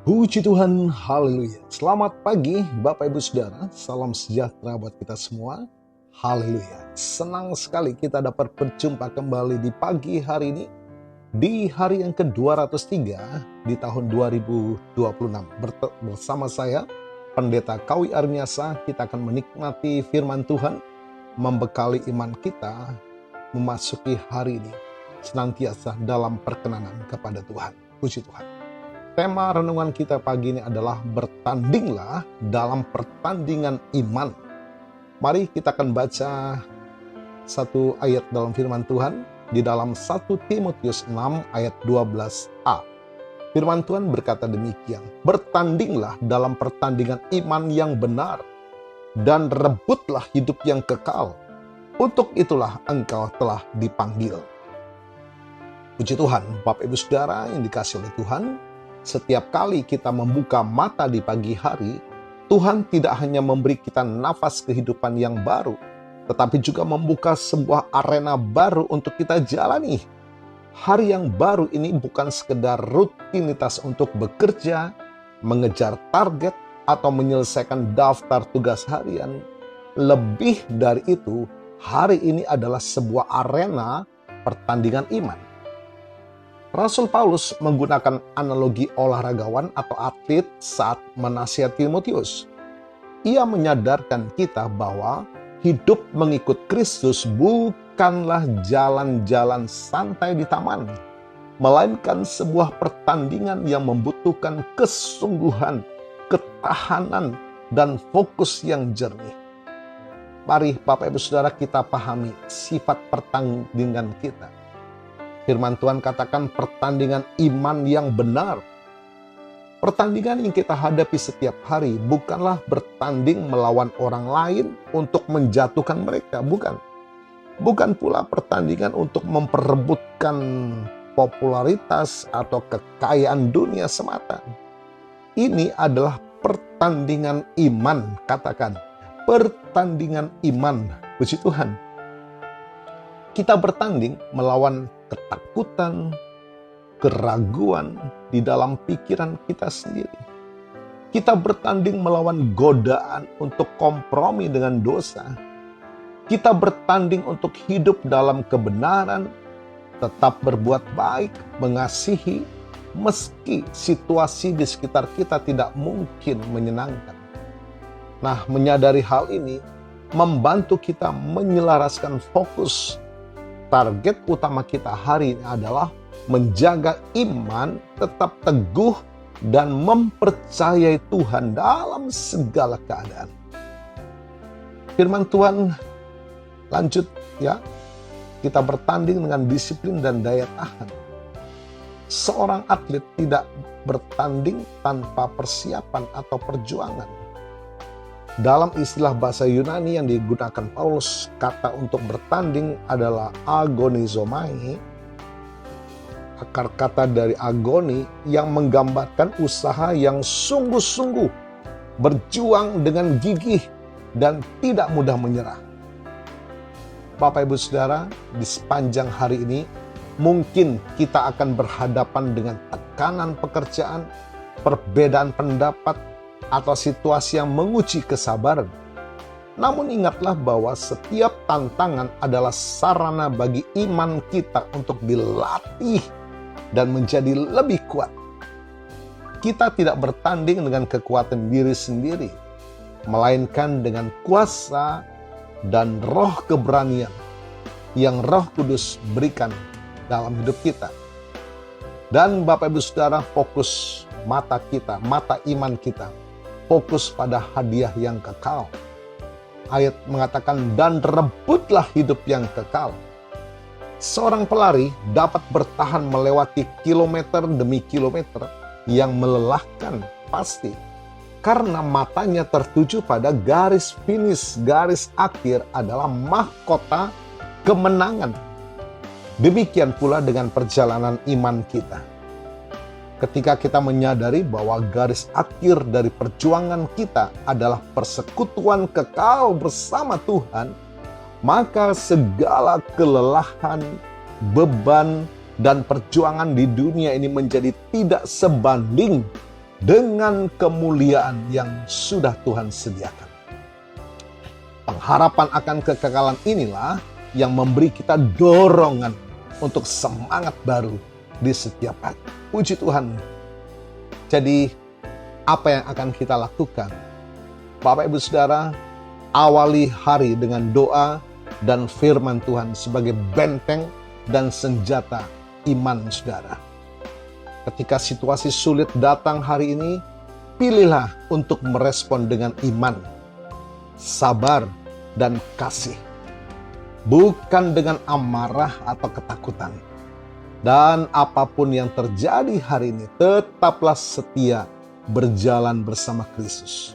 Puji Tuhan, haleluya. Selamat pagi Bapak Ibu Saudara, salam sejahtera buat kita semua. Haleluya. Senang sekali kita dapat berjumpa kembali di pagi hari ini, di hari yang ke-203 di tahun 2026. Bersama saya, Pendeta Kawi Arniasa, kita akan menikmati firman Tuhan, membekali iman kita, memasuki hari ini, senantiasa dalam perkenanan kepada Tuhan. Puji Tuhan. Tema renungan kita pagi ini adalah bertandinglah dalam pertandingan iman. Mari kita akan baca satu ayat dalam firman Tuhan di dalam 1 Timotius 6 ayat 12a. Firman Tuhan berkata demikian, bertandinglah dalam pertandingan iman yang benar dan rebutlah hidup yang kekal. Untuk itulah engkau telah dipanggil. Puji Tuhan, Bapak Ibu Saudara yang dikasihi oleh Tuhan, setiap kali kita membuka mata di pagi hari, Tuhan tidak hanya memberi kita nafas kehidupan yang baru, tetapi juga membuka sebuah arena baru untuk kita jalani. Hari yang baru ini bukan sekedar rutinitas untuk bekerja, mengejar target, atau menyelesaikan daftar tugas harian. Lebih dari itu, hari ini adalah sebuah arena pertandingan iman. Rasul Paulus menggunakan analogi olahragawan atau atlet saat menasihati Timotius. Ia menyadarkan kita bahwa hidup mengikut Kristus bukanlah jalan-jalan santai di taman, melainkan sebuah pertandingan yang membutuhkan kesungguhan, ketahanan, dan fokus yang jernih. Mari Bapak Ibu Saudara kita pahami sifat pertandingan kita. Firman Tuhan katakan pertandingan iman yang benar. Pertandingan yang kita hadapi setiap hari bukanlah bertanding melawan orang lain untuk menjatuhkan mereka, bukan. Bukan pula pertandingan untuk memperebutkan popularitas atau kekayaan dunia semata. Ini adalah pertandingan iman, katakan. Pertandingan iman, puji Tuhan. Kita bertanding melawan ketakutan, keraguan di dalam pikiran kita sendiri. Kita bertanding melawan godaan untuk kompromi dengan dosa. Kita bertanding untuk hidup dalam kebenaran, tetap berbuat baik, mengasihi, meski situasi di sekitar kita tidak mungkin menyenangkan. Nah, menyadari hal ini membantu kita menyelaraskan fokus. Target utama kita hari ini adalah menjaga iman tetap teguh dan mempercayai Tuhan dalam segala keadaan. Firman Tuhan lanjut ya, kita bertanding dengan disiplin dan daya tahan. Seorang atlet tidak bertanding tanpa persiapan atau perjuangan. Dalam istilah bahasa Yunani yang digunakan Paulus, kata untuk bertanding adalah agonizomai. Akar kata dari agoni yang menggambarkan usaha yang sungguh-sungguh, berjuang dengan gigih dan tidak mudah menyerah. Bapak Ibu Saudara, di sepanjang hari ini mungkin kita akan berhadapan dengan tekanan pekerjaan, perbedaan pendapat, atau situasi yang menguji kesabaran. Namun ingatlah bahwa setiap tantangan adalah sarana bagi iman kita untuk dilatih dan menjadi lebih kuat. Kita tidak bertanding dengan kekuatan diri sendiri, melainkan dengan kuasa dan roh keberanian yang Roh Kudus berikan dalam hidup kita. Dan Bapak Ibu Saudara, fokus mata kita, mata iman kita, fokus pada hadiah yang kekal. Ayat mengatakan, dan rebutlah hidup yang kekal. Seorang pelari dapat bertahan melewati kilometer demi kilometer yang melelahkan pasti. Karena matanya tertuju pada garis finish, garis akhir adalah mahkota kemenangan. Demikian pula dengan perjalanan iman kita. Ketika kita menyadari bahwa garis akhir dari perjuangan kita adalah persekutuan kekal bersama Tuhan, maka segala kelelahan, beban, dan perjuangan di dunia ini menjadi tidak sebanding dengan kemuliaan yang sudah Tuhan sediakan. Pengharapan akan kekekalan inilah yang memberi kita dorongan untuk semangat baru di setiap hari. Puji Tuhan. Jadi, apa yang akan kita lakukan? Bapak Ibu Saudara, awali hari dengan doa dan firman Tuhan sebagai benteng dan senjata iman saudara. Ketika situasi sulit datang hari ini, pilihlah untuk merespon dengan iman, sabar, dan kasih. Bukan dengan amarah atau ketakutan. Dan apapun yang terjadi hari ini, tetaplah setia berjalan bersama Kristus.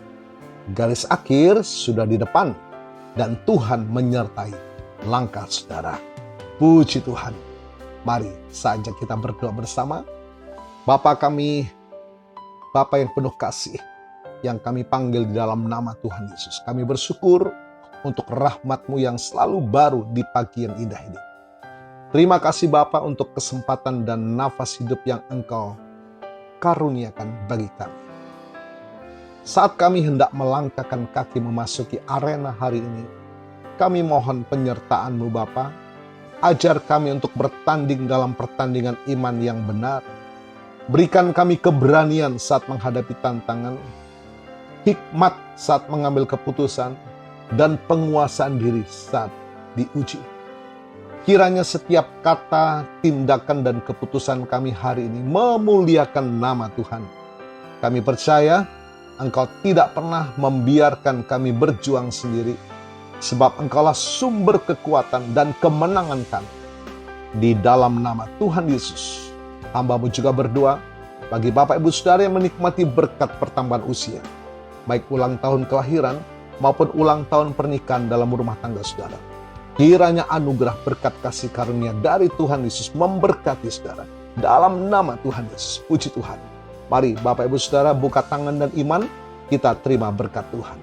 Garis akhir sudah di depan, dan Tuhan menyertai langkah saudara. Puji Tuhan. Mari saja kita berdoa bersama. Bapa kami, Bapa yang penuh kasih, yang kami panggil di dalam nama Tuhan Yesus. Kami bersyukur untuk rahmat-Mu yang selalu baru di pagi yang indah ini. Terima kasih Bapa untuk kesempatan dan nafas hidup yang Engkau karuniakan bagi kami. Saat kami hendak melangkahkan kaki memasuki arena hari ini, kami mohon penyertaan-Mu Bapa. Ajar kami untuk bertanding dalam pertandingan iman yang benar. Berikan kami keberanian saat menghadapi tantangan, hikmat saat mengambil keputusan, dan penguasaan diri saat diuji. Kiranya setiap kata, tindakan, dan keputusan kami hari ini memuliakan nama Tuhan. Kami percaya Engkau tidak pernah membiarkan kami berjuang sendiri, sebab Engkaulah sumber kekuatan dan kemenangan kami. Di dalam nama Tuhan Yesus, hamba-Mu juga berdoa bagi Bapak Ibu Saudara yang menikmati berkat pertambahan usia, baik ulang tahun kelahiran maupun ulang tahun pernikahan dalam rumah tangga saudara. Kiranya anugerah berkat kasih karunia dari Tuhan Yesus memberkati saudara. Dalam nama Tuhan Yesus, puji Tuhan. Mari Bapak Ibu Saudara buka tangan dan iman, kita terima berkat Tuhan.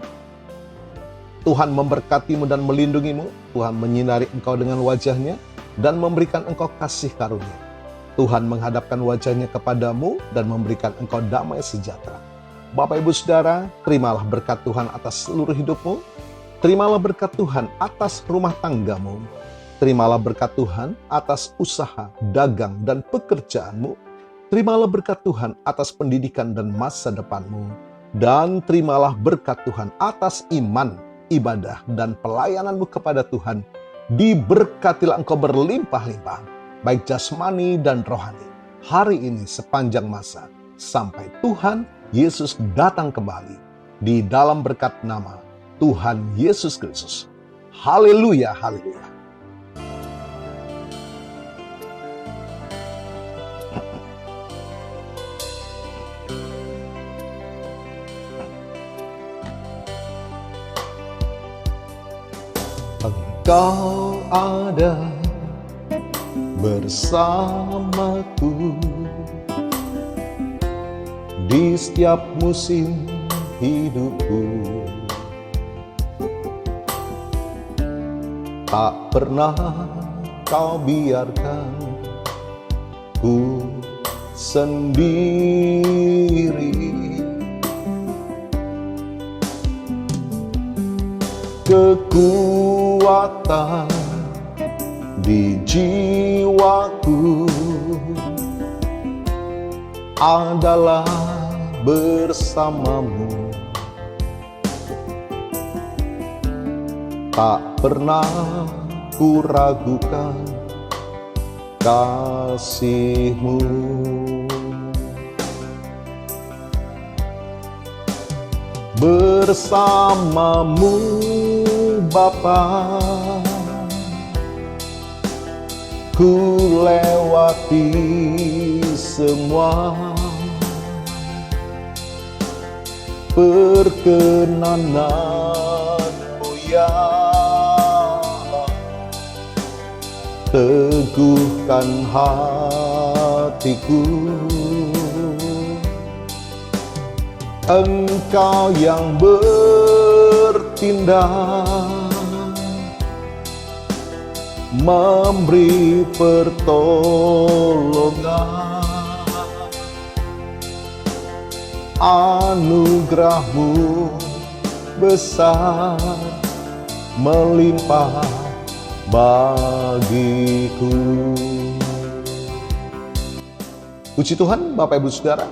Tuhan memberkatimu dan melindungimu. Tuhan menyinari engkau dengan wajah-Nya dan memberikan engkau kasih karunia. Tuhan menghadapkan wajah-Nya kepadamu dan memberikan engkau damai sejahtera. Bapak Ibu Saudara, terimalah berkat Tuhan atas seluruh hidupmu. Terimalah berkat Tuhan atas rumah tanggamu. Terimalah berkat Tuhan atas usaha, dagang, dan pekerjaanmu. Terimalah berkat Tuhan atas pendidikan dan masa depanmu. Dan terimalah berkat Tuhan atas iman, ibadah, dan pelayananmu kepada Tuhan. Diberkatilah engkau berlimpah-limpah, baik jasmani dan rohani, hari ini sepanjang masa, sampai Tuhan Yesus datang kembali, di dalam berkat nama Tuhan Yesus Kristus. Haleluya, haleluya. Engkau ada bersamaku di setiap musim hidupku. Tak pernah kau biarkan ku sendiri. Kekuatan di jiwaku adalah bersamamu. Tak pernah ku ragukan kasih-Mu. Bersamamu Bapa, ku lewati semua perkenanan-Mu ya. Teguhkan hatiku, Engkau yang bertindak, memberi pertolongan Anugerah-Mu besar melimpah bagiku. Puji Tuhan, Bapak Ibu Saudara,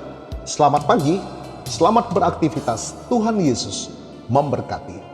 selamat pagi, selamat beraktivitas. Tuhan Yesus memberkati.